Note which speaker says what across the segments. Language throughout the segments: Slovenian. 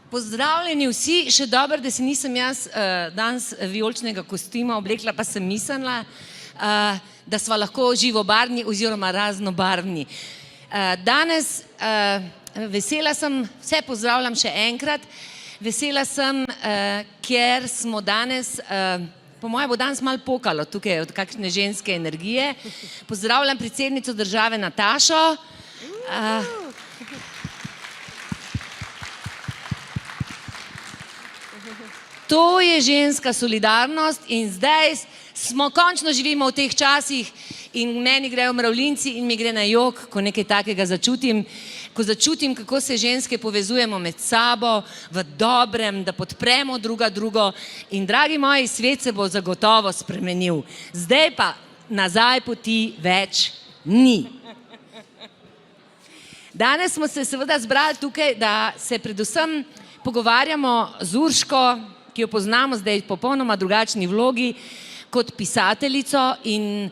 Speaker 1: Pozdravljeni vsi, še dobro, da si nisem jaz danes vijoličnega kostima oblekla, pa sem mislila, da sva lahko živobarvni oziroma raznobarvni. Danes vesela sem, vse pozdravljam še enkrat, vesela sem, ker smo danes, po moje bo danes malo pokalo tukaj od kakšne ženske energije. Pozdravljam predsednico države Natašo. To je ženska solidarnost in zdaj smo končno živimo v teh časih in meni grejo mravljinci in mi gre na jok, ko nekaj takega začutim, ko začutim, kako se ženske povezujemo med sabo v dobrem, da podpremo druga drugo in dragi moji, svet se bo zagotovo spremenil. Zdaj pa nazaj poti več ni. Danes smo se seveda zbrali tukaj, da se predvsem pogovarjamo z Urško, ki jo poznamo zdaj v popolnoma drugačni vlogi kot pisateljico in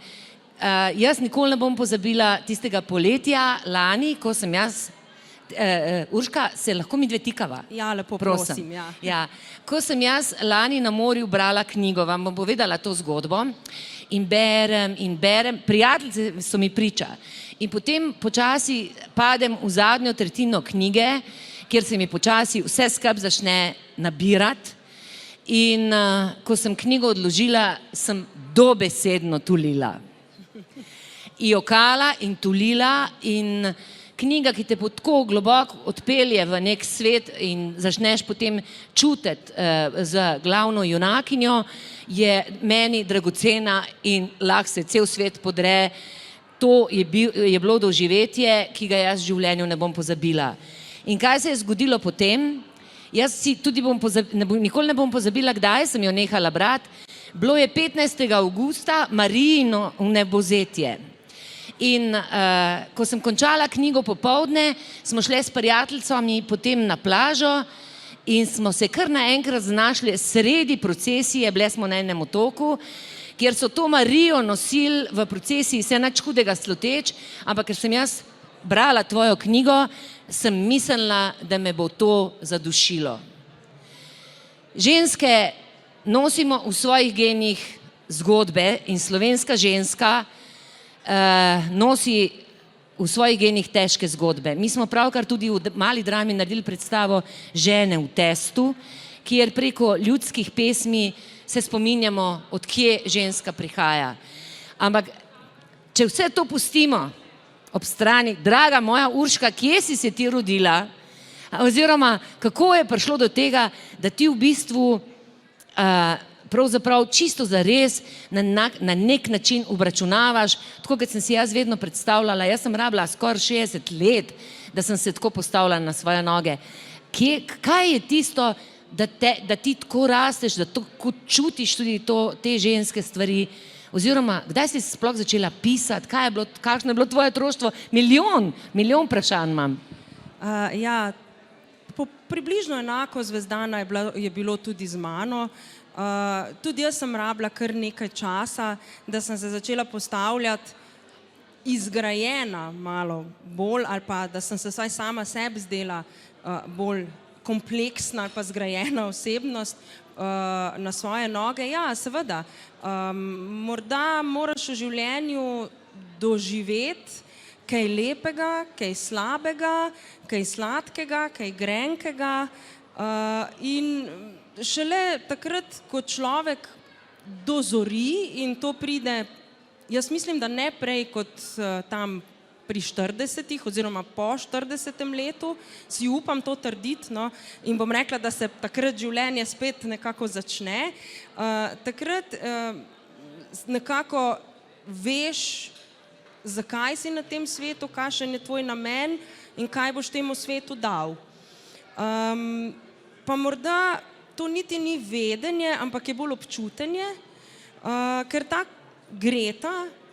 Speaker 1: jaz nikoli ne bom pozabila tistega poletja lani, ko sem jaz, Urška, se lahko mi dve tikava?
Speaker 2: Ja, lepo prosim, ja.
Speaker 1: Ja. Ko sem jaz lani na morju brala knjigo, vam bom povedala to zgodbo in berem, prijateljice so mi priča in potem počasi padem v zadnjo tretjino knjige, kjer se mi počasi vse skupaj začne nabirati. In ko sem knjigo odložila, sem dobesedno tulila. Jokala in tulila in knjiga, ki te tako globoko odpelje v nek svet in začneš potem čutiti z glavno junakinjo, je meni dragocena in lahko se cel svet podre. To je bilo doživetje, ki ga jaz v življenju ne bom pozabila. In kaj se je zgodilo potem? Jaz si tudi nikoli ne bom pozabila, kdaj sem jo nehala brati. Bilo je 15. avgusta, Marijino vnebovzetje. In ko sem končala knjigo popoldne, smo šle s prijateljicami potem na plažo in smo se kar naenkrat znašli sredi procesije, bile smo na enem otoku, kjer so to Marijo nosili v procesiji, se nič hudega sluteč, ampak ker sem jaz brala tvojo knjigo, sem mislila, da me bo to zadušilo. Ženske nosimo v svojih genih zgodbe in slovenska ženska nosi v svojih genih težke zgodbe. Mi smo pravkar tudi v Mali drami naredili predstavo Žene v testu, kjer preko ljudskih pesmi se spominjamo, od kje ženska prihaja. Ampak, če vse to pustimo ob strani, draga moja Urška, kje si se ti rodila? Oziroma, kako je prišlo do tega, da ti v bistvu pravzaprav čisto zares na nek način obračunavaš, tako kot sem si jaz vedno predstavljala, jaz sem rabila skoraj 60 let, da sem se tako postavila na svoje noge. Kaj je tisto, da ti tako rasteš, da tako čutiš tudi te ženske stvari? Oziroma, kdaj si sploh začela pisati, kakšno je bilo tvoje otroštvo? Milijon vprašanj imam.
Speaker 2: Ja, približno enako zvezdana je bilo tudi z mano. Tudi jaz sem rabila kar nekaj časa, da sem se začela postavljati izgrajena malo bolj, ali pa da sem se vsaj sama sebi zdela bolj kompleksna ali pa zgrajena osebnost na svoje noge. Ja, seveda, morda moraš v življenju doživeti kaj lepega, kaj slabega, kaj sladkega, kaj grenkega in šele takrat, ko človek dozori in to pride, jaz mislim, da ne prej kot tam pri 40 oziroma po 40. letu, si upam to trditi, no, in bom rekla, da se takrat življenje spet nekako začne. Takrat nekako veš, zakaj si na tem svetu, kakšen je tvoj namen in kaj boš temu svetu dal. Pa morda to niti ni vedenje, ampak je bolj občutenje, ker ta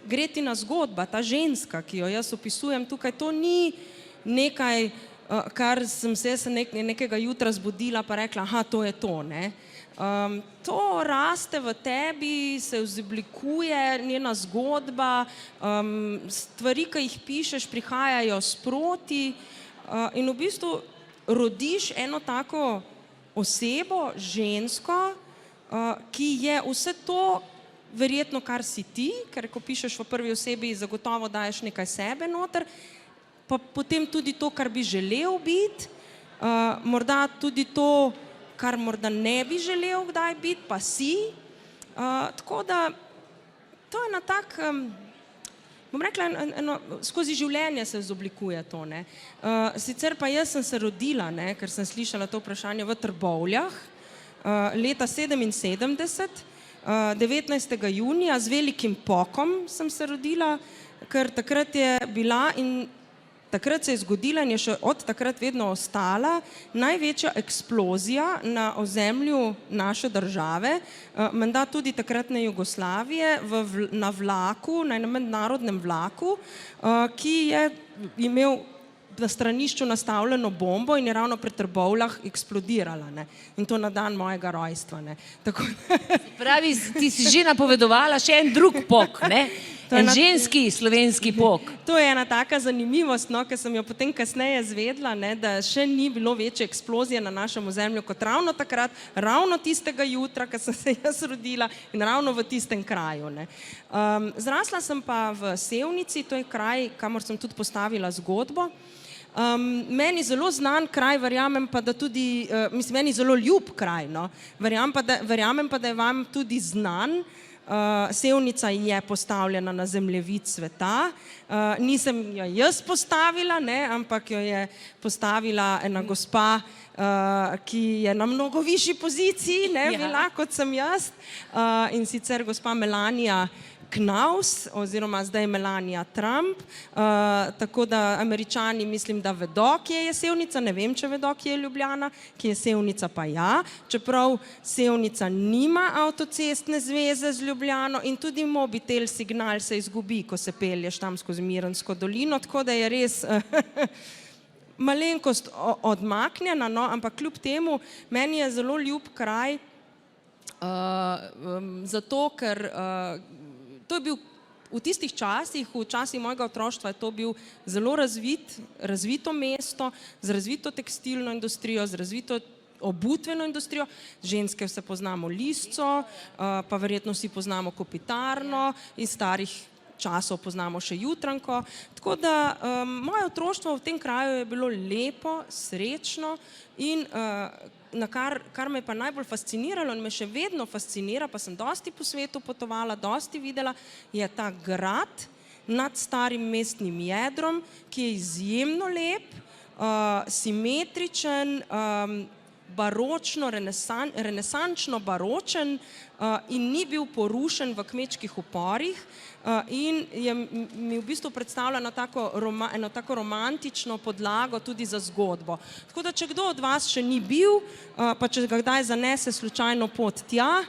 Speaker 2: Gretina zgodba, ta ženska, ki jo jaz opisujem tukaj, to ni nekaj, kar sem se nekega jutra zbudila pa rekla, aha, to je to, ne. To raste v tebi, se vzoblikuje njena zgodba, stvari, ki jih pišeš, prihajajo sproti in v bistvu rodiš eno tako osebo, žensko, ki je vse to verjetno, kar si ti, ker ko pišeš v prvi osebi, zagotovo daješ nekaj sebe noter, pa potem tudi to, kar bi želel biti, morda tudi to, kar morda ne bi želel kdaj biti, pa si. Tako da to je na tak, bom rekla, skozi življenje se izoblikuje to, ne. Sicer pa jaz sem se rodila, ne, ker sem slišala to vprašanje, v Trbovljah, leta 77, 19. junija, z velikim pokom sem se rodila, ker takrat je bila in takrat se je zgodila in je še od takrat vedno ostala največja eksplozija na ozemlju naše države, menda tudi takratne Jugoslavije, na vlaku, na enem mednarodnem vlaku, ki je imel na stranišču nastavljeno bombo in je ravno pri Trbovljah eksplodirala, ne. In to na dan mojega rojstva, ne. Tako
Speaker 1: Pravi, ti si že napovedovala še en drug pok, ne? En ženski slovenski pok.
Speaker 2: To je ena taka zanimivost, no, ker sem jo potem kasneje zvedla, ne, da še ni bilo večje eksplozije na našem ozemlju kot ravno takrat, ravno tistega jutra, ko sem se jaz rodila in ravno v tistem kraju, ne. Zrasla sem pa v Sevnici, to je kraj, kamor sem tudi postavila zgodbo. Meni zelo znan kraj, verjamem pa, da tudi, mislim, meni zelo ljub kraj, no. Verjamem pa, da je vam tudi znan. Sevnica je postavljena na zemljevid sveta. Nisem jo jaz postavila, ne, ampak jo je postavila ena gospa, ki je na mnogo višji poziciji, ne, bila, kot sem jaz, in sicer gospa Melania Knaus oziroma zdaj Melania Trump, tako da Američani mislim, da vedo, kje je Sevnica, ne vem, če vedo, kje je Ljubljana, kje je Sevnica pa ja, čeprav Sevnica nima avtocestne zveze z Ljubljano in tudi mobitel signal se izgubi, ko se pelješ tam skozi Mirensko dolino, tako da je res malenkost odmaknjena, no, ampak kljub temu meni je zelo ljub kraj, zato ker to je bil v tistih časih, v časih mojega otroštva je to bil zelo razvito mesto, z razvito tekstilno industrijo, z razvito obutveno industrijo, ženske vse poznamo Lisco, pa verjetno vsi poznamo Kopitarno, iz starih časov poznamo še Jutranjko, tako da moje otroštvo v tem kraju je bilo lepo, srečno in kar me je pa najbolj fasciniralo in me še vedno fascinira, pa sem dosti po svetu potovala, dosti videla, je ta grad nad starim mestnim jedrom, ki je izjemno lep, simetričen, baročno, renesančno baročen in ni bil porušen v kmečkih uporih in je mi v bistvu predstavlja eno tako romantično podlago tudi za zgodbo. Tako da, če kdo od vas še ni bil, pa če ga kdaj zanese slučajno pot tja,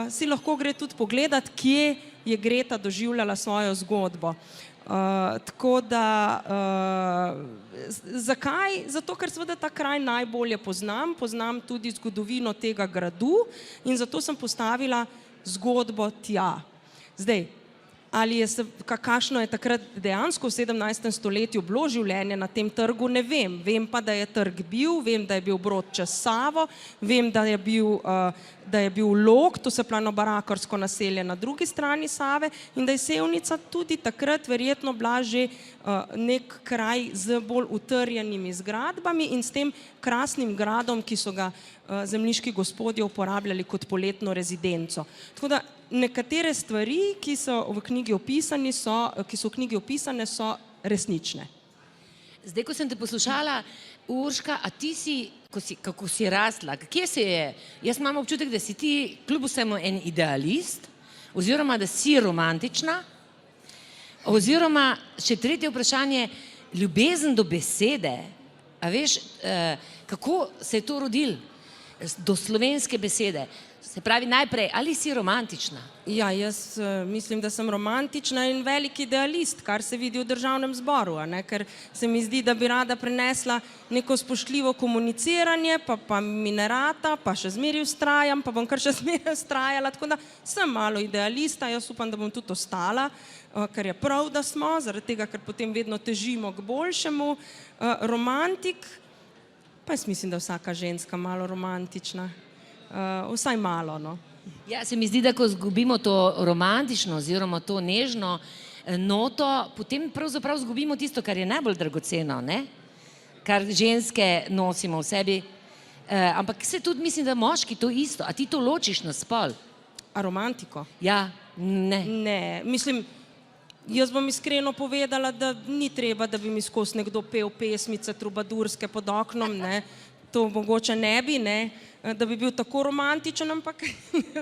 Speaker 2: si lahko gre tudi pogledat, kje je Greta doživljala svojo zgodbo. Tako da, zakaj? Zato, ker seveda ta kraj najbolje poznam tudi zgodovino tega gradu in zato sem postavila zgodbo tja. Zdaj, kakšno je takrat dejansko v 17. stoletju bilo življenje na tem trgu, ne vem. Vem pa, da je trg bil, vem, da je bil brod čez Savo, vem, da je bil Log, to se plano barakarsko naselje na drugi strani Save in da je Sevnica tudi takrat verjetno bila že nek kraj z bolj utrjenimi zgradbami in s tem krasnim gradom, ki so ga zemljiški gospodje uporabljali kot poletno rezidenco. Tako da nekatere stvari, ki so v knjigi opisane, so resnične.
Speaker 1: Zdaj, ko sem te poslušala, Urška, a ti si, kako si rasla, kje se je? Jaz imam občutek, da si ti kljub vsemu en idealist, oziroma da si romantična, oziroma še tretje vprašanje, ljubezen do besede. A veš, kako se je to rodilo? Do slovenske besede. Se pravi, najprej, ali si romantična?
Speaker 2: Ja, jaz mislim, da sem romantična in velik idealist, kar se vidi v Državnem zboru, a ne, ker se mi zdi, da bi rada prenesla neko spoštljivo komuniciranje, pa mi ne rata, pa še zmeraj vztrajam, pa bom kar še zmeraj vztrajala, tako da sem malo idealista, jaz upam, da bom tudi ostala, ker je prav, da smo, zaradi tega, ker potem vedno težimo k boljšemu. Romantik Pa jaz mislim, da je vsaka ženska malo romantična. Vsaj malo, no.
Speaker 1: Ja, se mi zdi, da ko zgubimo to romantično oziroma to nežno noto, potem pravzaprav zgubimo tisto, kar je najbolj dragoceno, ne? Kar ženske nosimo v sebi. Ampak se tudi mislim, da moški to isto. A ti to ločiš na spol?
Speaker 2: A romantiko?
Speaker 1: Ja, ne.
Speaker 2: Ne, mislim, jaz bom iskreno povedala, da ni treba, da bi mi skozi nekdo pel pesmice trubadurske pod oknom, ne. To mogoče ne bi, ne, da bi bil tako romantičen, ampak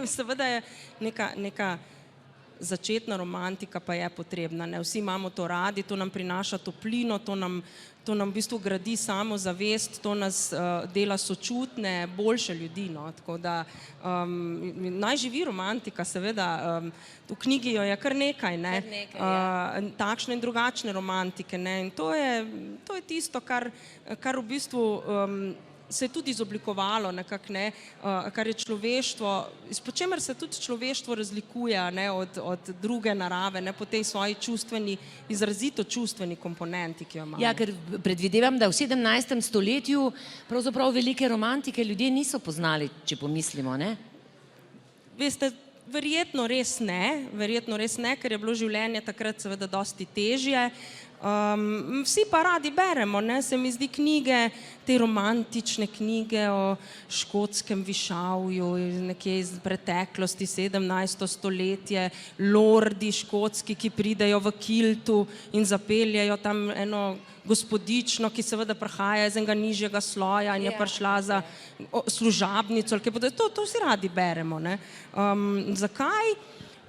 Speaker 2: seveda je neka začetna romantika pa je potrebna, ne. Vsi imamo to radi, to nam prinaša toplino, to nam v bistvu gradi samozavest, to nas dela sočutne, boljše ljudi, no. Tako da naj živi romantika, seveda, v knjigi jo je kar nekaj, ne.
Speaker 1: Kar nekaj, ja.
Speaker 2: Takšne in drugačne romantike, ne. In to je tisto, kar v bistvu se je tudi izoblikovalo nekako, ne, kar je človeštvo, po čemer se tudi človeštvo razlikuje, ne, od druge narave, ne, po tej svoji čustveni, izrazito čustveni komponenti, ki jo imamo.
Speaker 1: Ja, ker predvidevam, da v 17. stoletju pravzaprav velike romantike ljudje niso poznali, če pomislimo, ne?
Speaker 2: Veste, verjetno res ne, ker je bilo življenje takrat seveda dosti težje. Vsi pa radi beremo, ne, se mi zdi knjige, te romantične knjige o škotskem višavju, nekje iz preteklosti, 17. stoletje, lordi škotski, ki pridejo v kiltu in zapeljejo tam eno gospodično, ki seveda prihaja iz enega nižjega sloja in je prišla za služabnico, to vsi radi beremo, ne. Zakaj?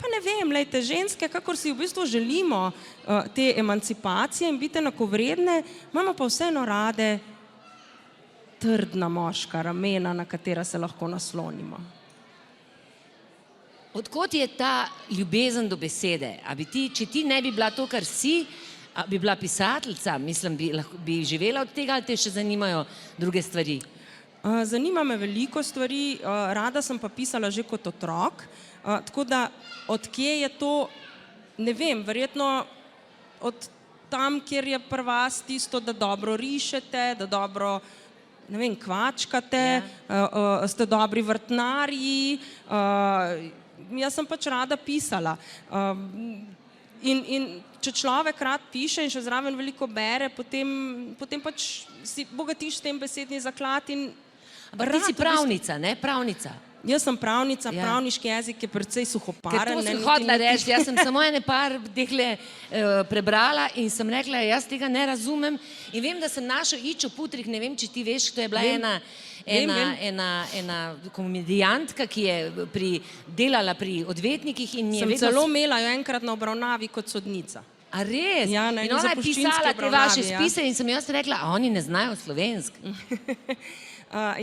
Speaker 2: Pa ne vem, lejte, ženske, kakor si v bistvu želimo te emancipacije in biti enakovredne, imamo pa vseeno rade trdna moška ramena, na katera se lahko naslonimo.
Speaker 1: Od kod je ta ljubezen do besede? A bi ti, če ti ne bi bila to, kar si, a bi bila pisateljica, mislim, bi živela od tega, ali te še zanimajo druge stvari?
Speaker 2: Zanima me veliko stvari, rada sem pa pisala že kot otrok, tako da od kje je to, ne vem, verjetno od tam, kjer je pri vas tisto, da dobro rišete, da dobro, ne vem, kvačkate, ste dobri vrtnarji, jaz sem pač rada pisala. In če človek rad piše in še zraven veliko bere, potem pač si bogatiš s tem besedni zaklad in
Speaker 1: ampak ti si pravnica, ne? Pravnica.
Speaker 2: Jaz sem pravnica, pravniški jezik je precej suhoparen.
Speaker 1: Ker to sem hotela reči, jaz sem samo ene par tehle prebrala in sem rekla, jaz tega ne razumem in vem, da sem našel Ičo Putrik, ne vem, če ti veš, to je bila ena komedijantka, ki je delala pri odvetnikih in je vedno...
Speaker 2: Sem celo imela jo enkrat na obravnavi kot sodnica.
Speaker 1: A res?
Speaker 2: Ja, na
Speaker 1: in
Speaker 2: eni
Speaker 1: ona je
Speaker 2: zapuščinski
Speaker 1: pisala te
Speaker 2: obravnavi,
Speaker 1: vaše spise in sem jaz rekla, a oni ne znajo slovensk.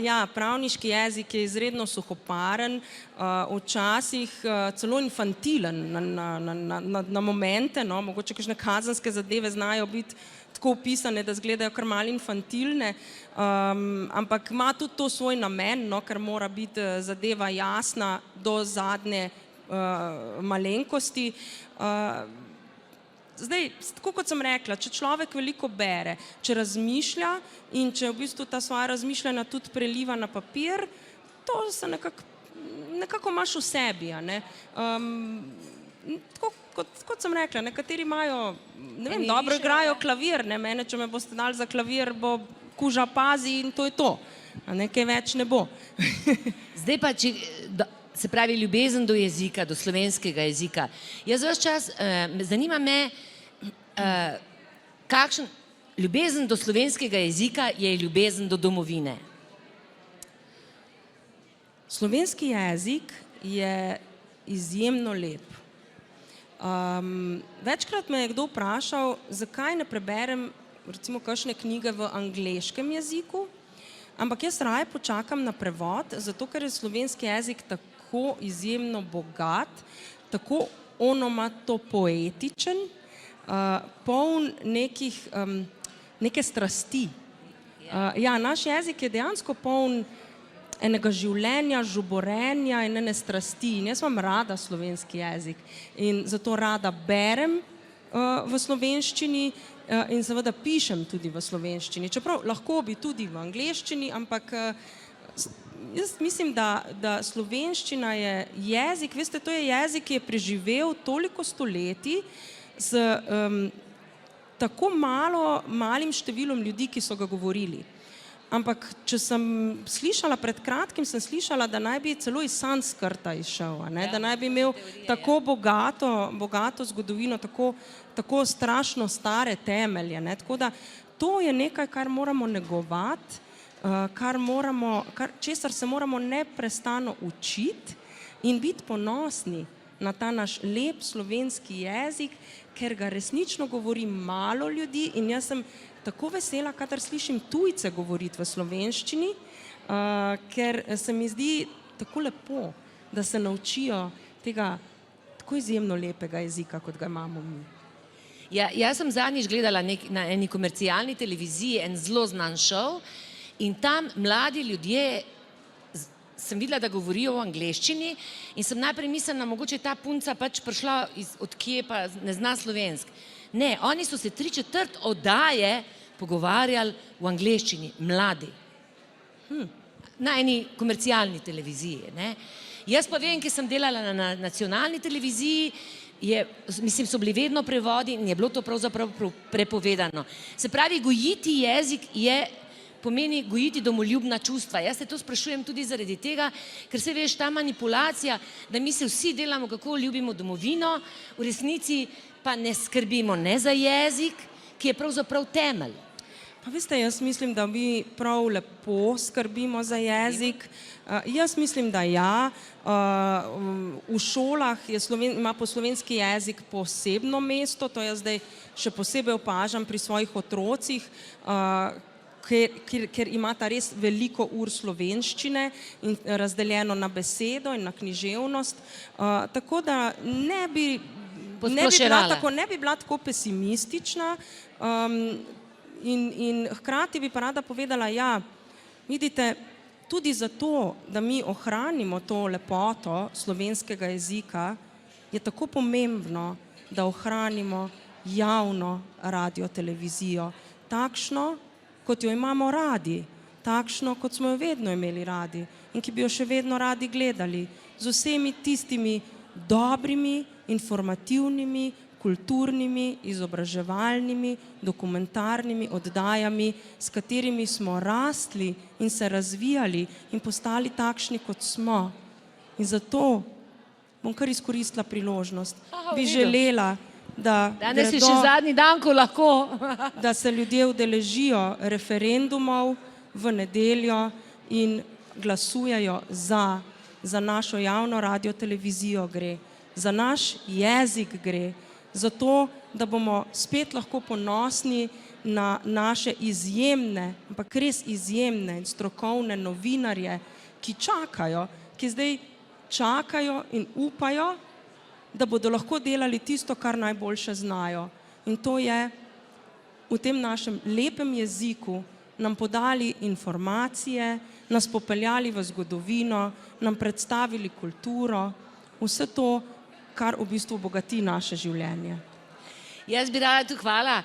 Speaker 2: Ja, pravniški jezik je izredno suhoparen, včasih celo infantilen na momente, no, mogoče kakšne kazenske zadeve znajo biti tako opisane, da izgledajo kar malo infantilne, ampak ima tudi to svoj namen, no, ker mora biti zadeva jasna do zadnje malenkosti. Zdaj, tako kot sem rekla, če človek veliko bere, če razmišlja in če v bistvu ta svoja razmišljanja tudi preliva na papir, to se nekako imaš v sebi, a ne. Tako kot sem rekla, nekateri imajo, ne vem, dobro igrajo klavir, ne, mene, če me boste dali za klavir, bo kuža pazi in to je to, a ne, kaj več ne bo.
Speaker 1: Zdaj pa, se pravi ljubezen do jezika, do slovenskega jezika. Jaz ves čas, zanima me, kakšen ljubezen do slovenskega jezika je ljubezen do domovine.
Speaker 2: Slovenski jezik je izjemno lep. Večkrat me je kdo vprašal, zakaj ne preberem recimo kakšne knjige v angleškem jeziku, ampak jaz raje počakam na prevod, zato ker je slovenski jezik tako izjemno bogat, tako onomatopoetičen, poln neke strasti. Ja, naš jezik je dejansko poln enega življenja, žuborenja in ene strasti. In jaz imam rada slovenski jezik in zato rada berem v slovenščini in seveda pišem tudi v slovenščini. Čeprav lahko bi tudi v angleščini, ampak jaz mislim, da slovenščina je jezik, veste, to je jezik, ki je preživel toliko stoletij z tako malim številom ljudi, ki so ga govorili. Ampak, če sem slišala, pred kratkim sem slišala, da naj bi celo iz Sanskrta izšel, da naj bi imel tako bogato zgodovino, tako strašno stare temelje. Tako da to je nekaj, kar moramo negovati, česar se moramo neprestano učiti in biti ponosni na ta naš lep slovenski jezik, ker ga resnično govori malo ljudi in jaz sem tako vesela, kadar slišim tujce govoriti v slovenščini, ker se mi zdi tako lepo, da se naučijo tega tako izjemno lepega jezika, kot ga imamo mi.
Speaker 1: Ja, jaz sem zadnjič gledala na eni komercialni televiziji en zelo znan šov in tam mladi ljudje, sem videla, da govorijo v angleščini in sem najprej mislila, mogoče ta punca pač prišla od kje pa ne zna slovensk. Ne, oni so se 3/4 oddaje pogovarjali v angleščini, mladi. Na eni komercialni televiziji. Jaz pa vem, ki sem delala na nacionalni televiziji, mislim, so bili vedno prevodi in je bilo to pravzaprav prepovedano. Se pravi, gojiti jezik pomeni gojiti domoljubna čustva. Jaz se to sprašujem tudi zaradi tega, ker se veš, ta manipulacija, da mi se vsi delamo, kako ljubimo domovino, v resnici pa ne skrbimo ne za jezik, ki je pravzaprav temelj.
Speaker 2: Pa veste, jaz mislim, da mi prav lepo skrbimo za jezik. Jaz mislim, da ja. V šolah ima po slovenski jezik posebno mesto, to jaz zdaj še posebej opažam pri svojih otrocih, ker imata res veliko ur slovenščine in razdeljeno na besedo in na književnost. Tako da ne bi bila tako pesimistična in hkrati bi pa rada povedala, ja, vidite, tudi zato, da mi ohranimo to lepoto slovenskega jezika, je tako pomembno, da ohranimo javno radiotelevizijo, takšno, kot jo imamo radi, takšno, kot smo jo vedno imeli radi in ki bi jo še vedno radi gledali, z vsemi tistimi dobrimi, informativnimi, kulturnimi, izobraževalnimi, dokumentarnimi oddajami, s katerimi smo rastli in se razvijali in postali takšni, kot smo. In zato bom kar izkoristila priložnost. Bi želela,
Speaker 1: danes je še zadnji dan, ko lahko.
Speaker 2: Da se ljudje udeležijo referendumov v nedeljo in glasujejo za našo javno radiotelevizijo gre, za naš jezik gre, zato, da bomo spet lahko ponosni na naše izjemne, ampak res izjemne in strokovne novinarje, ki čakajo, ki zdaj čakajo in upajo, da bodo lahko delali tisto, kar najboljše znajo. In to je v tem našem lepem jeziku nam podali informacije, nas popeljali v zgodovino, nam predstavili kulturo, vse to, kar v bistvu bogati naše življenje.
Speaker 1: Jaz bi rada tu hvala.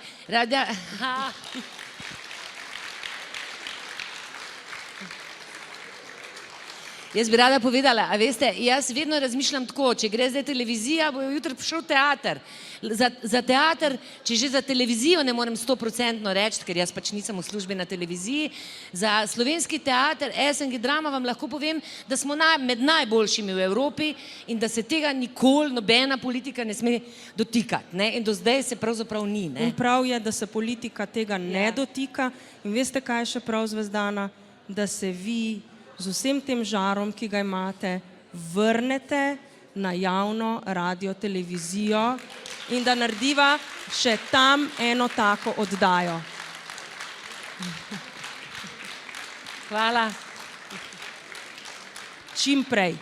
Speaker 1: Jaz bi rada povedala, a veste, jaz vedno razmišljam tako, če gre zdaj televizija, bo jutri prišel teater. Za teater, če že za televizijo ne morem 100% reči, ker jaz pač nisem v službi na televiziji, za slovenski teater, SNG Drama vam lahko povem, da smo med najboljšimi v Evropi in da se tega nikoli nobena politika ne sme dotikati. In do zdaj se pravzaprav ni.
Speaker 2: In prav je, da se politika tega ne dotika. In veste, kaj je še prav, Zvezdana? Da se vi z vsem tem žarom, ki ga imate, vrnete na javno radiotelevizijo in da narediva še tam eno tako oddajo.
Speaker 1: Hvala.
Speaker 2: Čim prej.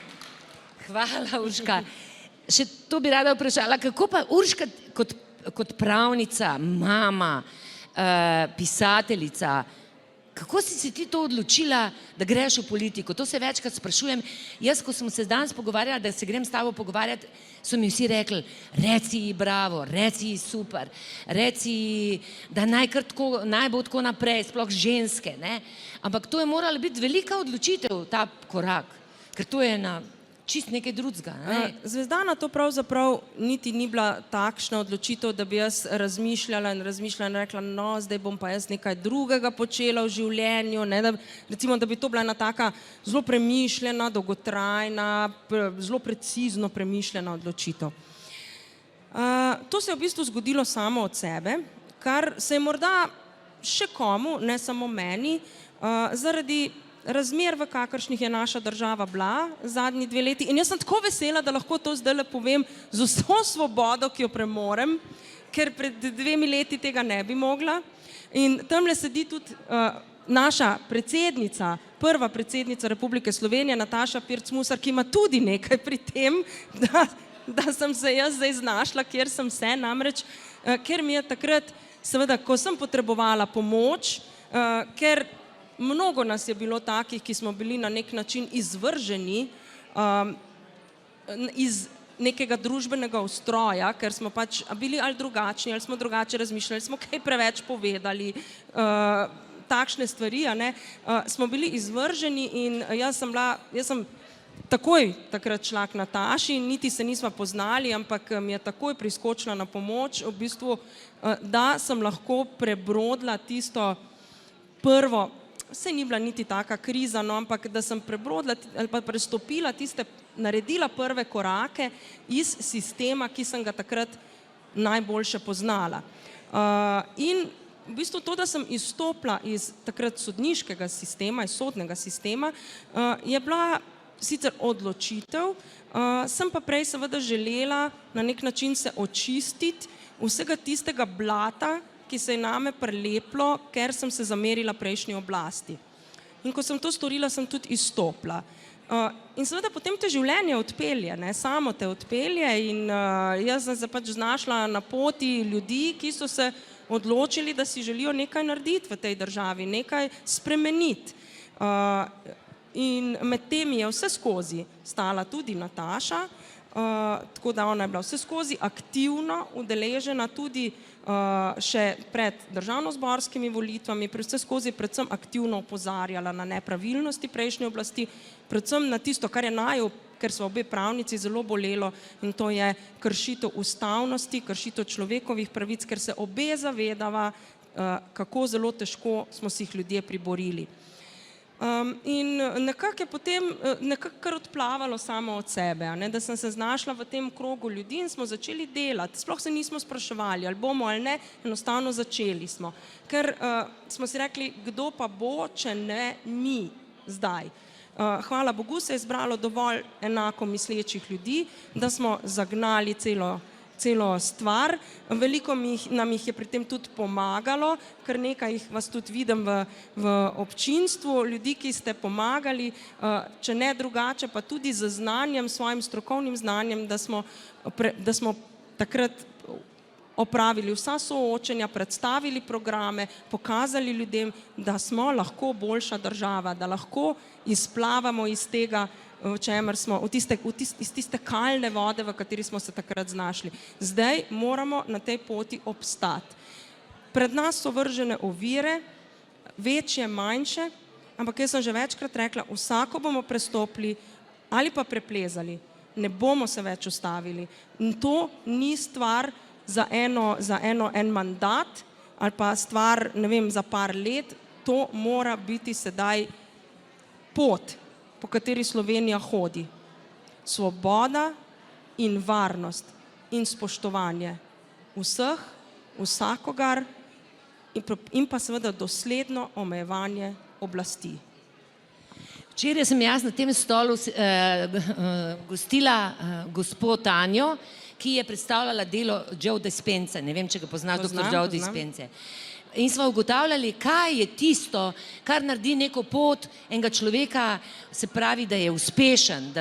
Speaker 1: Hvala, Urška. Še to bi rada vprašala, kako pa Urška kot pravnica, mama, pisateljica, kako si se ti to odločila, da greš v politiko? To se večkrat sprašujem. Jaz, ko sem se danes pogovarjala, da se grem s tabo pogovarjati, so mi vsi rekli, reci ji bravo, reci ji super, reci ji, da naj bo tako naprej, sploh ženske, ne? Ampak to je morala biti velika odločitev, ta korak, ker to je čist nekaj drugega.
Speaker 2: Zvezdana to pravzaprav niti ni bila takšna odločitev, da bi jaz razmišljala in rekla, no, zdaj bom pa jaz nekaj drugega počela v življenju, ne, recimo, da bi to bila ena taka zelo premišljena, dolgotrajna, zelo precizno premišljena odločitev. To se je v bistvu zgodilo samo od sebe, kar se je morda še komu, ne samo meni, zaradi razmer, v kakršnih je naša država bila zadnji 2 leti. In jaz sem tako vesela, da lahko to zdajle povem z vso svobodo, ki jo premorem, ker pred 2 leti tega ne bi mogla. In tamle sedi tudi naša predsednica, prva predsednica Republike Slovenije, Nataša Pirc Musar, ki ima tudi nekaj pri tem, da sem se jaz zdaj znašla, kjer sem se, namreč, ker mi je takrat, seveda, ko sem potrebovala pomoč, ker mnogo nas je bilo takih, ki smo bili na nek način izvrženi iz nekega družbenega ustroja, ker smo pač bili ali drugačni, ali smo drugače razmišljali, smo kaj preveč povedali, takšne stvari, smo bili izvrženi in jaz sem takoj takrat šla k Nataši, niti se nisva poznali, ampak mi je takoj priskočila na pomoč, v bistvu, da sem lahko prebrodila tisto prvo, saj ni bila niti taka kriza, no, ampak da sem prebrodila ali pa prestopila tiste, naredila prve korake iz sistema, ki sem ga takrat najboljše poznala. In v bistvu to, da sem izstopila iz takrat sodniškega sistema, iz sodnega sistema, je bila sicer odločitev, sem pa prej seveda želela na nek način se očistiti vsega tistega blata, ki se je name preleplo, ker sem se zamerila prejšnji oblasti. In ko sem to storila, sem tudi izstopila. In seveda potem te življenje odpelje, samo te odpelje in jaz sem se pač znašla na poti ljudi, ki so se odločili, da si želijo nekaj narediti v tej državi, nekaj spremeniti. In med temi je vse skozi stala tudi Nataša, tako da ona je bila vse skozi aktivno udeležena tudi še pred državnozborskimi volitvami, vse skozi predvsem aktivno opozarjala na nepravilnosti prejšnje oblasti, predvsem na tisto, kar je naju, ker so obe pravnici, zelo bolelo, in to je kršitev ustavnosti, kršitev človekovih pravic, ker se obe zavedava, kako zelo težko smo si jih ljudje priborili. In nekako je potem kar odplavalo samo od sebe, da sem se znašla v tem krogu ljudi in smo začeli delati. Sploh se nismo spraševali, ali bomo ali ne, enostavno začeli smo. Ker smo si rekli, kdo pa bo, če ne mi zdaj. Hvala Bogu se je zbralo dovolj enako mislečih ljudi, da smo zagnali celo stvar. Veliko nam jih je pri tem tudi pomagalo, ker nekaj vas tudi vidim v občinstvu, ljudi, ki ste pomagali, če ne drugače, pa tudi z znanjem, svojim strokovnim znanjem, da smo takrat opravili vsa soočenja, predstavili programe, pokazali ljudem, da smo lahko boljša država, da lahko izplavamo iz tega, v čemer smo, iz tiste kalne vode, v kateri smo se takrat znašli. Zdaj moramo na tej poti obstati. Pred nas so vržene ovire, večje, manjše, ampak jaz sem že večkrat rekla, vsako bomo prestopili ali pa preplezali, ne bomo se več ustavili. In to ni stvar za en mandat ali pa stvar, ne vem, za par let, to mora biti sedaj pot, po kateri Slovenija hodi. Svoboda in varnost in spoštovanje vseh, vsakogar in pa seveda dosledno omejevanje oblasti.
Speaker 1: Včeraj sem jaz na tem stolu gostila gospod Tanjo, ki je predstavljala delo Joe Dispenze. Ne vem, če ga poznaš, doktor Joe Dispenze. In smo ugotavljali, kaj je tisto, kar naredi neko pot enega človeka, se pravi, da je uspešen,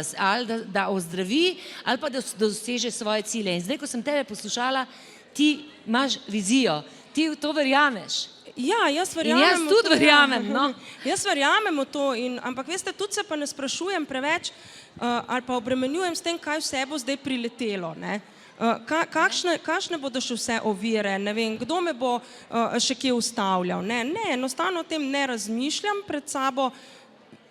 Speaker 1: da ozdravi ali pa da doseže svoje cilje. In zdaj, ko sem tebe poslušala, ti imaš vizijo, ti v to verjameš.
Speaker 2: Ja, jaz
Speaker 1: In jaz
Speaker 2: verjamem v
Speaker 1: tudi
Speaker 2: to, ja.
Speaker 1: verjamem, no.
Speaker 2: Jaz verjamem v to, ampak veste, tudi se pa ne sprašujem preveč ali pa obremenjujem s tem, kaj vse bo zdaj priletelo. Ne? Kakšne bodo še vse ovire, ne vem, kdo me bo še kje ustavljal. Ne, enostavno o tem ne razmišljam, pred sabo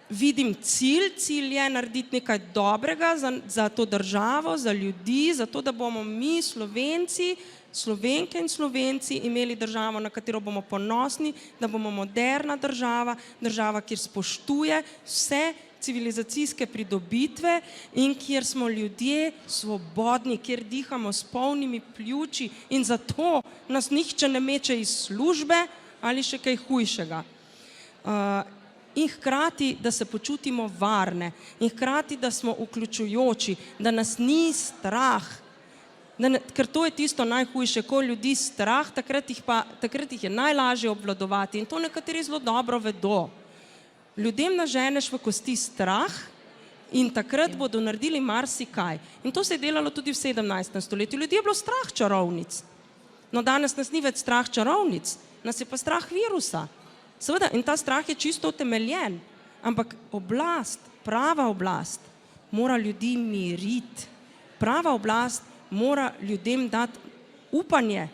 Speaker 2: vidim cilj je narediti nekaj dobrega za to državo, za ljudi, za to, da bomo mi, Slovenci, Slovenke in Slovenci imeli državo, na katero bomo ponosni, da bomo moderna država, država, kjer spoštuje vse civilizacijske pridobitve in kjer smo ljudje svobodni, kjer dihamo s polnimi pljuči in zato nas nihče ne meče iz službe ali še kaj hujšega. In hkrati, da se počutimo varne in hkrati, da smo vključujoči, da nas ni strah, ker to je tisto najhujše, ko ljudi strah, takrat jih je najlažje obvladovati in to nekateri zelo dobro vedo. Ljudem naženeš v kosti strah in takrat bodo naredili marsikaj. In to se je delalo tudi v 17. stoletju. Ljudi je bilo strah čarovnic. No danes nas ni več strah čarovnic, nas je pa strah virusa. Seveda, in ta strah je čisto utemeljen, ampak oblast, prava oblast, mora ljudi miriti. Prava oblast mora ljudem dati upanje,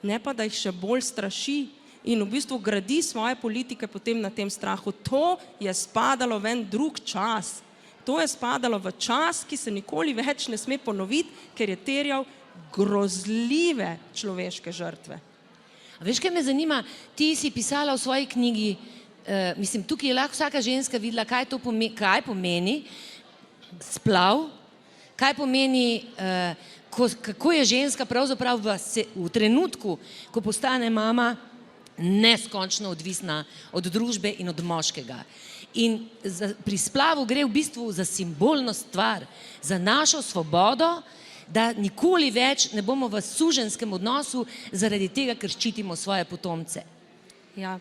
Speaker 2: ne pa da jih še bolj straši in v bistvu gradi svoje politike potem na tem strahu. To je spadalo v en drug čas. To je spadalo v čas, ki se nikoli več ne sme ponoviti, ker je terjal grozljive človeške žrtve.
Speaker 1: A veš, kaj me zanima, ti si pisala v svoji knjigi, mislim, tukaj je lahko vsaka ženska videla, kaj pomeni splav, kaj pomeni, kako je ženska pravzaprav v trenutku, ko postane mama, neskončno odvisna od družbe in od moškega. In pri splavu gre v bistvu za simbolno stvar, za našo svobodo, da nikoli več ne bomo v suženskem odnosu zaradi tega, ker ščitimo svoje potomce.
Speaker 2: Ja,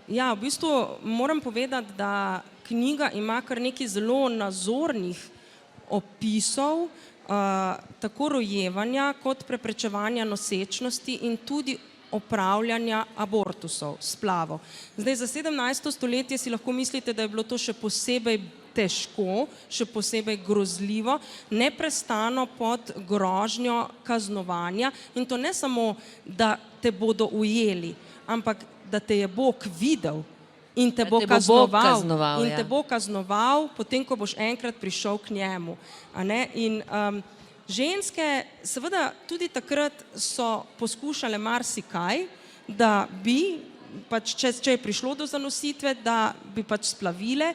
Speaker 2: v bistvu moram povedati, da knjiga ima kar nekaj zelo nazornih opisov, tako rojevanja kot preprečevanja nosečnosti in tudi opravljanja abortusov, splavov. Zdaj, za 17. stoletje si lahko mislite, da je bilo to še posebej težko, še posebej grozljivo, neprestano pod grožnjo kaznovanja in to ne samo, da te bodo ujeli, ampak da te je Bog videl in te bo kaznoval, potem, ko boš enkrat prišel k njemu. In ženske, seveda tudi takrat so poskušale marsikaj, da bi, če je prišlo do zanositve, da bi splavile.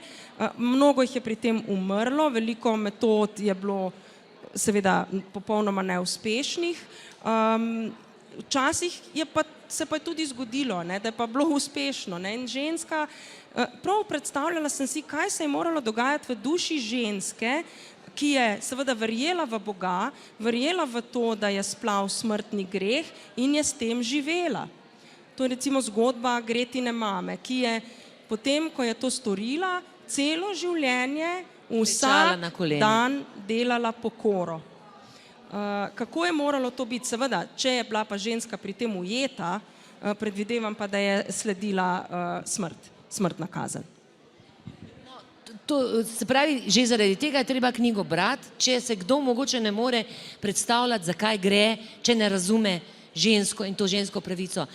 Speaker 2: Mnogo jih je pri tem umrlo, veliko metod je bilo seveda popolnoma neuspešnih. Včasih se pa je tudi zgodilo, da je pa bilo uspešno. In ženska, prav predstavljala sem si, kaj se je moralo dogajati v duši ženske, ki je seveda verjela v Boga, verjela v to, da je splav smrtni greh in je s tem živela. To je recimo zgodba Gretine mame, ki je potem, ko je to storila, celo življenje vsak dan delala pokoro. Kako je moralo to biti? Seveda, če je bila pa ženska pri tem ujeta, predvidevam pa, da je sledila smrtna kazen.
Speaker 1: Se pravi, že zaradi tega je treba knjigo brati, če se kdo mogoče ne more predstavljati, zakaj gre, če ne razume žensko in to žensko pravico.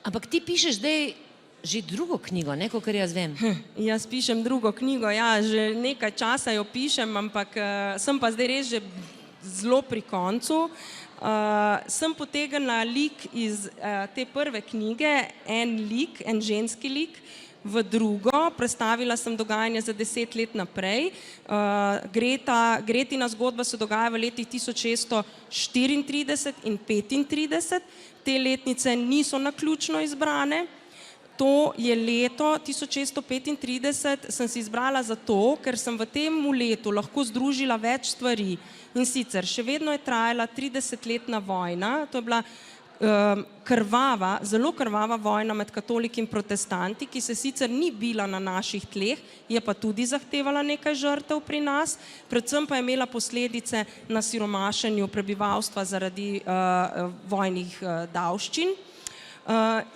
Speaker 1: Ampak ti pišeš zdaj že drugo knjigo, ne, kakor jaz vem.
Speaker 2: Jaz pišem drugo knjigo, ja, že nekaj časa jo pišem, ampak sem pa zdaj res že zelo pri koncu. Sem potegnila lik iz te prve knjige, en ženski lik, v drugo, predstavila sem dogajanje za 10 let naprej. Gretina zgodba se dogaja v letih 1634 in 35. Te letnice niso naključno izbrane. To je leto 1635, sem si izbrala zato, ker sem v tem letu lahko združila več stvari. In sicer, še vedno je trajala 30-letna vojna, to je bila zelo krvava vojna med katoliki in protestanti, ki se sicer ni bila na naših tleh, je pa tudi zahtevala nekaj žrtev pri nas, predvsem pa je imela posledice na siromašenju prebivalstva zaradi vojnih davščin.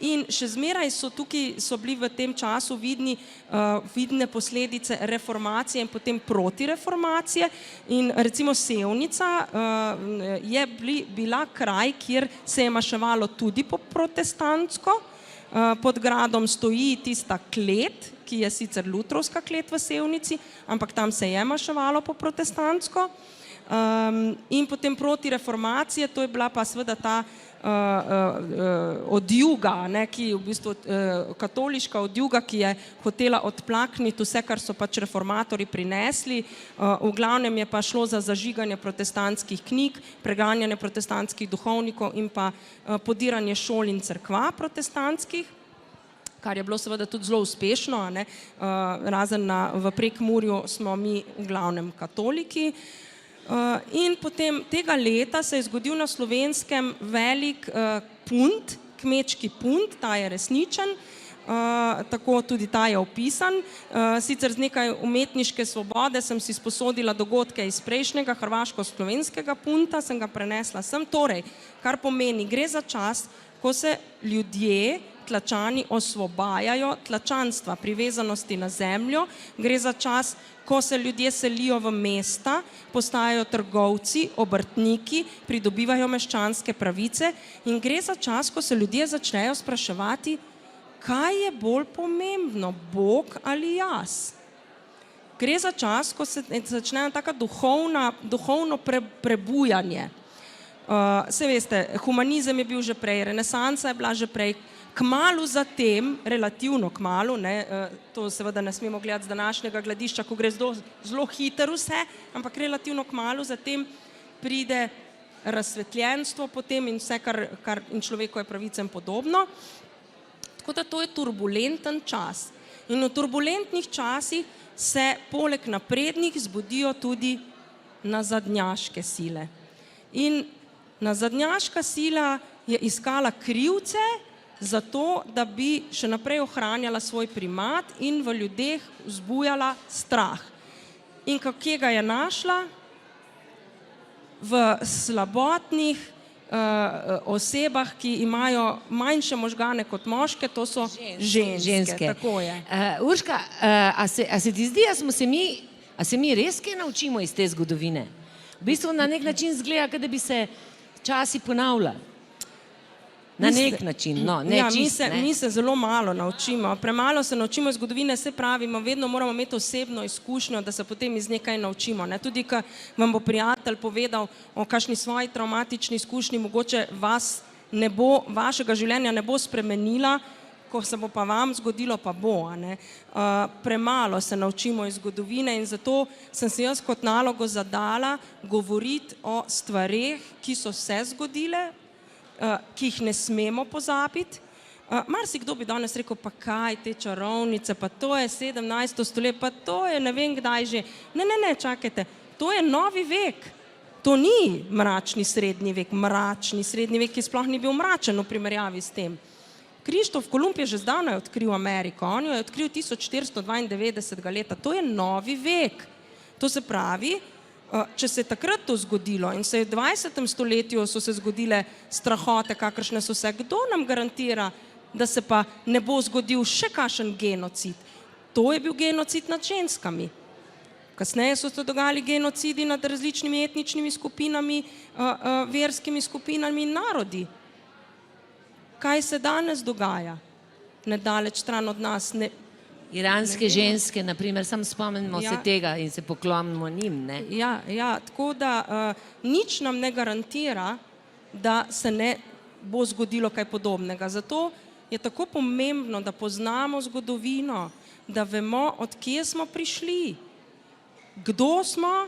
Speaker 2: In še zmeraj so bili v tem času vidne posledice reformacije in potem protireformacije. In recimo Sevnica je bila kraj, kjer se je maševalo tudi po protestantsko. Pod gradom stoji tista klet, ki je sicer lutrovska klet v Sevnici, ampak tam se je maševalo po protestantsko. In potem proti reformacije, to je bila pa seveda ta odjuga, ki je v bistvu katoliška odjuga, ki je hotela odplakniti vse, kar so pač reformatorji prinesli. V glavnem je pa šlo za zažiganje protestantskih knjig, preganjanje protestantskih duhovnikov in pa podiranje šol in cerkva protestantskih, kar je bilo seveda tudi zelo uspešno, razen v Prekmurju smo mi v glavnem katoliki. In potem tega leta se je zgodil na Slovenskem velik punt, kmečki punt, ta je resničen, tako tudi ta je opisan. Sicer z nekaj umetniške svobode sem si sposodila dogodke iz prejšnjega hrvaško-slovenskega punta, sem ga prenesla sem. Torej, kar pomeni, gre za čas, ko se ljudje, tlačani, osvobajajo tlačanstva, privezanosti na zemljo, gre za čas, ko se ljudje selijo v mesta, postajajo trgovci, obrtniki, pridobivajo meščanske pravice in gre za čas, ko se ljudje začnejo spraševati, kaj je bolj pomembno, Bog ali jaz? Gre za čas, ko se začne taka duhovno prebujanje. Saj veste, humanizem je bil že prej, renesansa je bila že prej, kmalu zatem, relativno kmalu, to seveda ne smemo gledati z današnjega gledišča, ko gre zelo hitro vse, ampak relativno kmalu zatem pride razsvetljenstvo potem in vse, kar in človekove pravice in podobno. Tako da to je turbulenten čas. In v turbulentnih časih se poleg naprednih zbudijo tudi nazadnjaške sile. In nazadnjaška sila je iskala krivce za to, da bi še naprej ohranjala svoj primat in v ljudeh vzbujala strah. In kje ga je našla? V slabotnih osebah, ki imajo manjše možgane kot moške, to so ženske. Tako je.
Speaker 1: Urška, a se ti zdi, a se mi res kaj naučimo iz te zgodovine? V bistvu na nek način zgleda, da bi se časi ponavljali. Na nek način, no, ne čist, ne.
Speaker 2: Mi se zelo malo naučimo, premalo se naučimo iz zgodovine, se pravimo, vedno moramo imeti osebno izkušnjo, da se potem iz nekaj naučimo. Tudi, ko vam bo prijatelj povedal o kakšni svoji travmatični izkušnji, mogoče vašega življenja ne bo spremenila, ko se bo pa vam zgodilo, pa bo. Premalo se naučimo iz zgodovine in zato sem si jaz kot nalogo zadala govoriti o stvareh, ki so se zgodile, ki jih ne smemo pozabiti. Marsikdo bi danes rekel, pa kaj te čarovnice, pa to je 17. stoletje, pa to je ne vem kdaj že. Ne, čakajte, to je novi vek. To ni mračni srednji vek, ki sploh ni bil mračen v primerjavi s tem. Krištof Kolumb je že zdavnaj odkril Ameriko, on jo je odkril 1492. leta, to je novi vek. To se pravi, če se je takrat to zgodilo in se je v 20. stoletju so se zgodile strahote, kakršne so se, kdo nam garantira, da se pa ne bo zgodil še kakšen genocid? To je bil genocid nad ženskami. Kasneje so se dogajali genocidi nad različnimi etničnimi skupinami, verskimi skupinami in narodi. Kaj se danes dogaja? Nedaleč stran od nas.
Speaker 1: Iranske ženske, naprimer, samo spomnimo se tega in se poklonimo njim, ne?
Speaker 2: Ja, tako da nič nam ne garantira, da se ne bo zgodilo kaj podobnega. Zato je tako pomembno, da poznamo zgodovino, da vemo, od kje smo prišli, kdo smo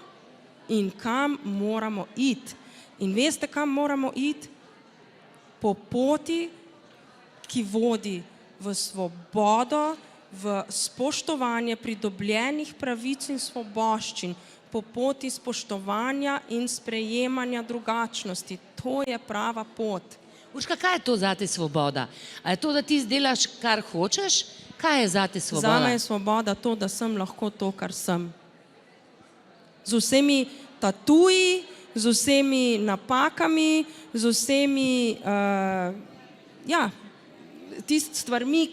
Speaker 2: in kam moramo iti. In veste, kam moramo iti? Po poti, ki vodi v svobodo, v spoštovanje pridobljenih pravic in svoboščin, po poti spoštovanja in sprejemanja drugačnosti. To je prava pot.
Speaker 1: Urška, kaj je to zate svoboda? A je to, da ti delaš, kar hočeš? Kaj je zate svoboda?
Speaker 2: Zame je svoboda to, da sem lahko to, kar sem. Z vsemi tatuji, z vsemi napakami, z vsemi, tist stvarmi,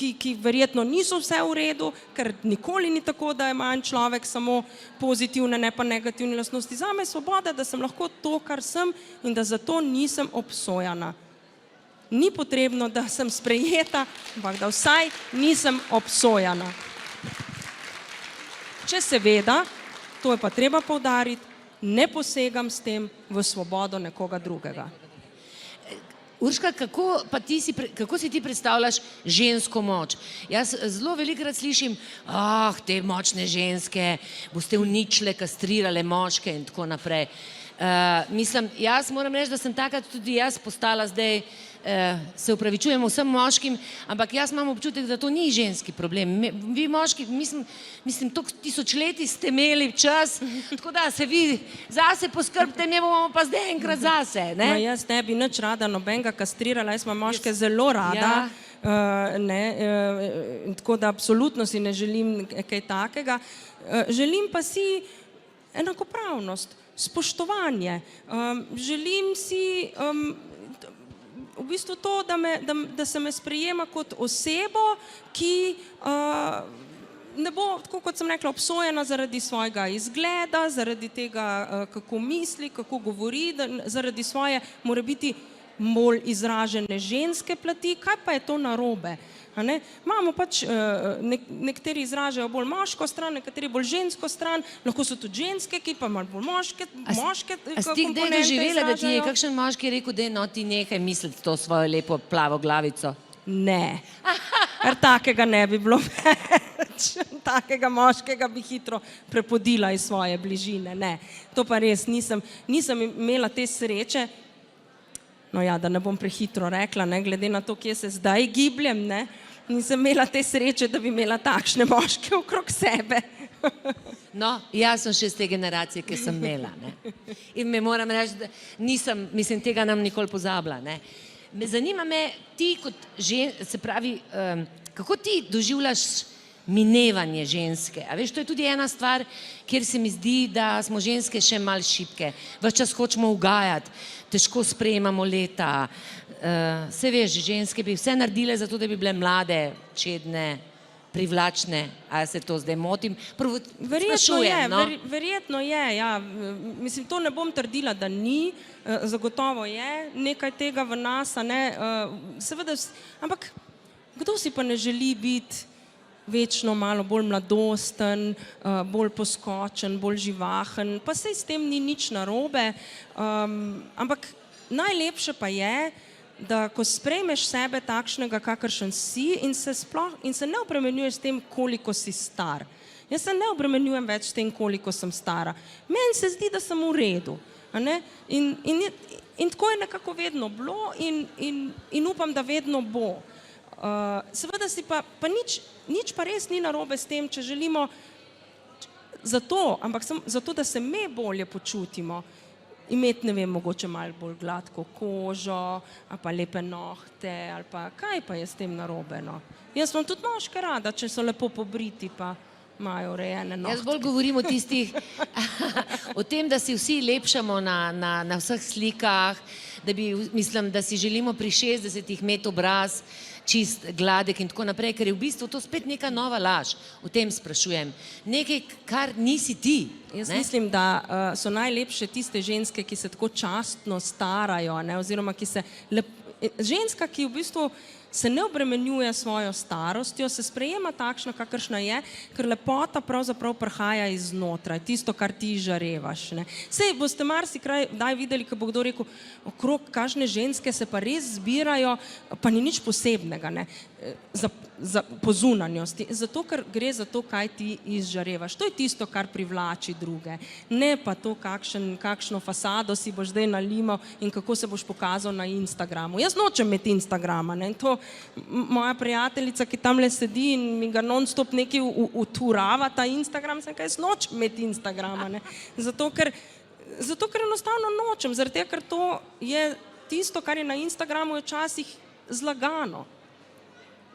Speaker 2: ki verjetno niso vse v redu, ker nikoli ni tako, da ima en človek samo pozitivne, ne pa negativne lastnosti. Zame je svoboda, da sem lahko to, kar sem in da zato nisem obsojana. Ni potrebno, da sem sprejeta, ampak da vsaj nisem obsojana. Če seveda, to je pa treba poudariti, ne posegam s tem v svobodo nekoga drugega.
Speaker 1: Urška, kako si ti predstavljaš žensko moč? Jaz zelo velikokrat slišim, te močne ženske, boste uničile, kastrirale moške in tako naprej. Jaz moram reči, da sem takrat tudi jaz postala zdaj, se upravičujem vsem moškim, ampak jaz imam občutek, da to ni ženski problem. Vi moški, mislim, toliko tisočletij ste imeli čas, tako da se vi zase poskrbite, mi bomo pa zdaj enkrat zase.
Speaker 2: No, jaz ne bi nič rada nobenega kastrirala, jaz imam moške zelo rada, tako da absolutno si ne želim kaj takega. Želim pa si enakopravnost, spoštovanje. Želim si v bistvu to, da se me sprejema kot osebo, ki ne bo, tako kot sem rekla, obsojena zaradi svojega izgleda, zaradi tega, kako misli, kako govori, zaradi svoje morebiti bolj izražene ženske plati. Kaj pa je to narobe? Imamo pač, nekateri izražajo bolj moško stran, nekateri bolj žensko stran, lahko so tudi ženske, ki pa malo bolj moške komponente izražajo.
Speaker 1: A si ti kdaj doživela, da ti je kakšen moški rekel, da no ti nehaj misliti to svojo lepo plavo glavico?
Speaker 2: Ne, ker takega ne bi bilo več, takega moškega bi hitro prepodila iz svoje bližine, ne. To pa res nisem imela te sreče. No ja, da ne bom prehitro rekla, glede na to, kje se zdaj gibljem, nisem imela te sreče, da bi imela takšne moške okrog sebe.
Speaker 1: No, jaz sem še iz te generacije, ki sem imela. In me moram reči, da nisem, tega nam nikoli pozabila. Zanima me ti kot se pravi, kako ti doživljaš minevanje ženske. A veš, to je tudi ena stvar, kjer se mi zdi, da smo ženske še malo šibke. Ves čas hočemo ugajati, težko sprejemamo leta. Se veš, ženske bi vse naredile zato, da bi bile mlade, čedne, privlačne. A se to zdaj motim?
Speaker 2: Verjetno je, ja. Mislim, to ne bom trdila, da ni. Zagotovo je nekaj tega v nas, seveda, ampak kdo si pa ne želi biti večno malo bolj mladosten, bolj poskočen, bolj živahen, pa saj s tem ni nič narobe, ampak najlepše pa je, da ko sprejmeš sebe takšnega, kakršen si in se ne obremenjuješ s tem, koliko si star. Jaz se ne obremenjujem več s tem, koliko sem stara. Meni se zdi, da sem v redu. In tako je nekako vedno bilo in upam, da vedno bo. Seveda si pa nič pa res ni narobe s tem, če želimo ampak zato, da se me bolje počutimo, imeti, ne vem, mogoče malo bolj gladko kožo, ali pa lepe nohte, ali pa kaj pa je s tem narobe, no. Jaz imam tudi moške rada, če so lepo pobriti, pa imajo urejene nohte.
Speaker 1: Jaz bolj govorim o tistih, o tem, da si vsi lepšamo na vseh slikah, da si želimo pri 60-ih imeti obraz čist gladek in tako naprej, ker je v bistvu to spet neka nova laž. O tem sprašujem. Nekaj, kar nisi ti.
Speaker 2: Jaz mislim, da so najlepše tiste ženske, ki se tako častno starajo, oziroma ženska, ki v bistvu se ne obremenjuje svojo starostjo, se sprejema takšna, kakršna je, ker lepota pravzaprav prihaja iznotraj, tisto, kar ti žarevaš. Sej boste marsikaj daj videli, ko bo kdo rekel, okrog kakšne ženske se pa res zbirajo, pa ni nič posebnega, po zunanjosti, zato, ker gre za to, kaj ti izžarevaš. To je tisto, kar privlači druge. Ne pa to, kakšno fasado si boš zdaj nalimal in kako se boš pokazal na Instagramu. Jaz nočem imeti Instagrama, in to moja prijateljica, ki tamle sedi in mi ga non-stop nekaj uturava ta Instagram, sem kaj, jaz nočem imeti Instagrama, zato, ker enostavno nočem, zaradi tega, ker to je tisto, kar je na Instagramu, je včasih zlagano.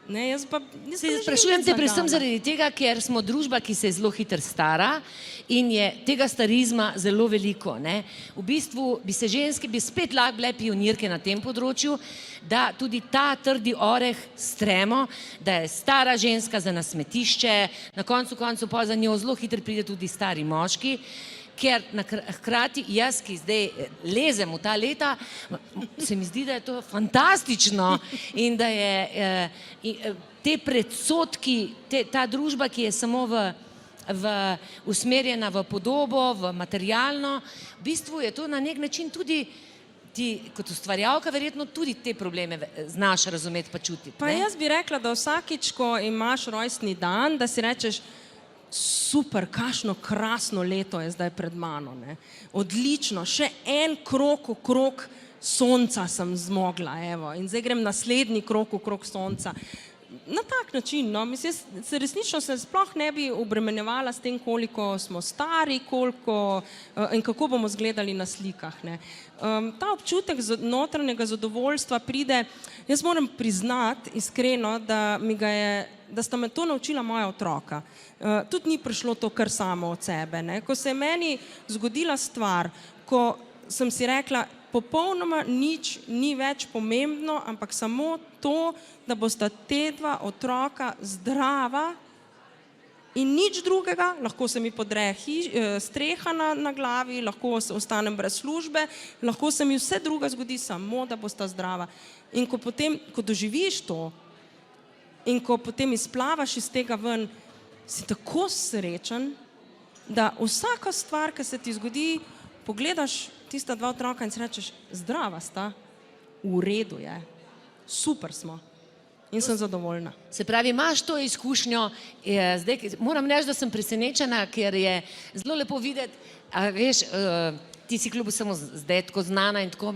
Speaker 2: Ne, jaz pa ne
Speaker 1: Sprašujem te predvsem
Speaker 2: zlagana.
Speaker 1: zaradi tega, ker smo družba, ki se zelo hitro stara in je tega starizma zelo veliko. Ne? V bistvu bi se ženske, bi spet lahko bile pionirke na tem področju, da tudi ta trdi oreh stremo, da je stara ženska za na smetišče, na koncu pa za njo zelo hitro pride tudi stari moški, ker hkrati jaz, ki zdaj lezem v ta leta, se mi zdi, da je to fantastično in da je te predsodki, ta družba, ki je samo usmerjena v podobo, v materialno, v bistvu je to na nek način tudi ti kot ustvarjalka verjetno tudi te probleme znaš razumeti pa čutiti.
Speaker 2: Pa jaz bi rekla, da vsakič, ko imaš rojstni dan, da si rečeš, super, kakšno krasno leto je zdaj pred mano, ne. Odlično, še en krog okrog sonca sem zmogla, evo, in zdaj grem naslednji krog okrog sonca. Na tak način, no, mislim, resnično se sploh ne bi obremenjevala s tem, koliko smo stari, koliko in kako bomo izgledali na slikah, ne. Ta občutek notranjega zadovoljstva pride, jaz moram priznati iskreno, da sta me to naučila moja otroka. Tudi ni prišlo to kar samo od sebe, ne. Ko se je meni zgodila stvar, ko sem si rekla, popolnoma nič ni več pomembno, ampak samo to, da bosta te dva otroka zdrava in nič drugega, lahko se mi podre streha na glavi, lahko ostanem brez službe, lahko se mi vse druga zgodi, samo da bosta zdrava. In ko potem, ko doživiš to in ko potem izplavaš iz tega ven, si tako srečen, da vsaka stvar, ki se ti zgodi, pogledaš tista dva otroka in si rečeš, zdrava sta, v redu je, super smo in sem zadovoljna.
Speaker 1: Se pravi, imaš to izkušnjo, zdaj moram reči, da sem presenečena, ker je zelo lepo videti, a veš, ti si kljub vsemu zdaj tako znana in tako,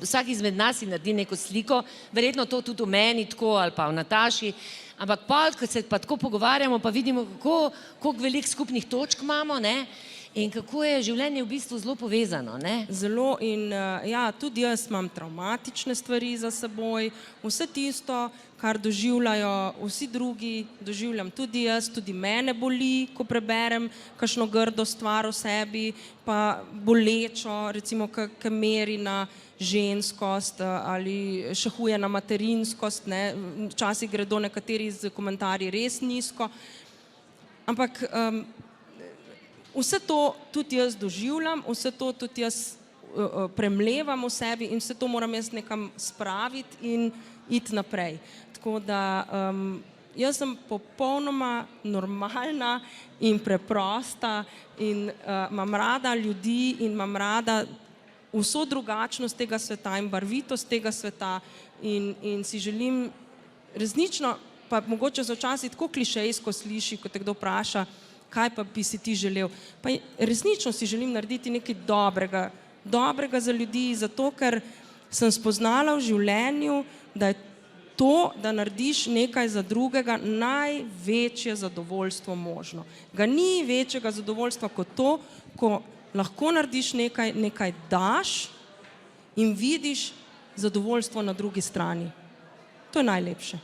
Speaker 1: vsak izmed nas si naredi neko sliko, verjetno to tudi v meni tako ali pa v Nataši, ampak pa, ko se pa tako pogovarjamo, pa vidimo, koliko veliko skupnih točk imamo, ne? In kako je življenje v bistvu zelo povezano, ne?
Speaker 2: Zelo in ja, tudi jaz imam travmatične stvari za seboj, vse tisto, kar doživljajo vsi drugi, doživljam tudi jaz, tudi mene boli, ko preberem kakšno grdo stvar o sebi, pa bolečo, recimo, ki meri na ženskost ali še huje na materinskost, ne, včasih gredo nekateri z komentarji res nizko, ampak vse to tudi jaz doživljam, vse to tudi jaz premlevam v sebi in vse to moram jaz nekam spraviti in iti naprej. Tako da jaz sem popolnoma normalna in preprosta in imam rada ljudi in imam rada vso drugačnost tega sveta in barvitost tega sveta in si želim resnično, pa mogoče se včasih tako klišejsko sliši, ko te kdo vpraša, kaj pa bi si ti želel. Pa resnično si želim narediti nekaj dobrega za ljudi, zato ker sem spoznala v življenju, da je to, da narediš nekaj za drugega, največje zadovoljstvo možno. Ga ni večjega zadovoljstva kot to, ko lahko narediš nekaj daš in vidiš zadovoljstvo na drugi strani. To je najlepše.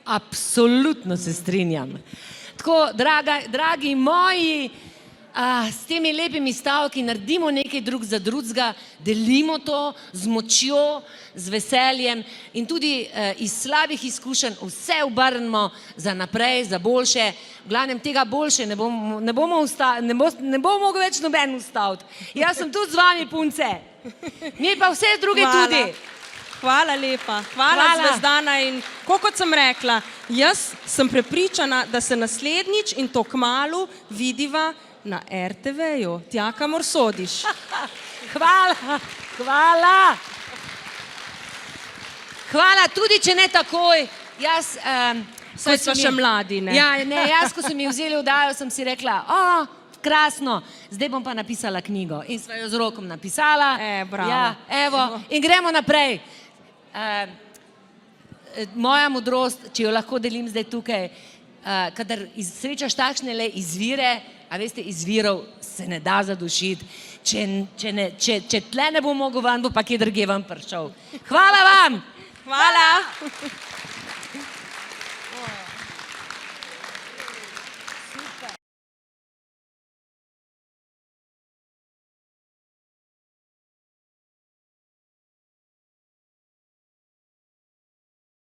Speaker 1: Absolutno se strinjam. Tako, dragi moji, s temi lepimi stavki naredimo nekaj drug za drugega, delimo to z močjo, z veseljem in tudi iz slabih izkušenj vse obrnemo za naprej, za boljše. V glavnem tega boljše ne bo mogel več noben ustaviti. Jaz sem tudi z vami, punce. Mi pa vse druge tudi.
Speaker 2: Hvala lepa, hvala Zvezdana in kot sem rekla, jaz sem prepričana, da se naslednjič in to kmalu vidiva na RTV-ju, tja, kamor sodiš.
Speaker 1: Hvala. Hvala, tudi če ne takoj.
Speaker 2: Saj smo še mladi, ne?
Speaker 1: Ja, ne, jaz, ko so mi vzeli vdajo, sem si rekla, krasno, zdaj bom pa napisala knjigo. In sva jo z rokom napisala.
Speaker 2: Bravo.
Speaker 1: Ja, evo, in gremo naprej. Moja modrost, če jo lahko delim zdaj tukaj, kadar srečaš takšne izvire, a veste, izvirov se ne da zadušiti, če tle ne bo mogel van, bo pa kje drugje van prišel. Hvala vam!
Speaker 2: Hvala!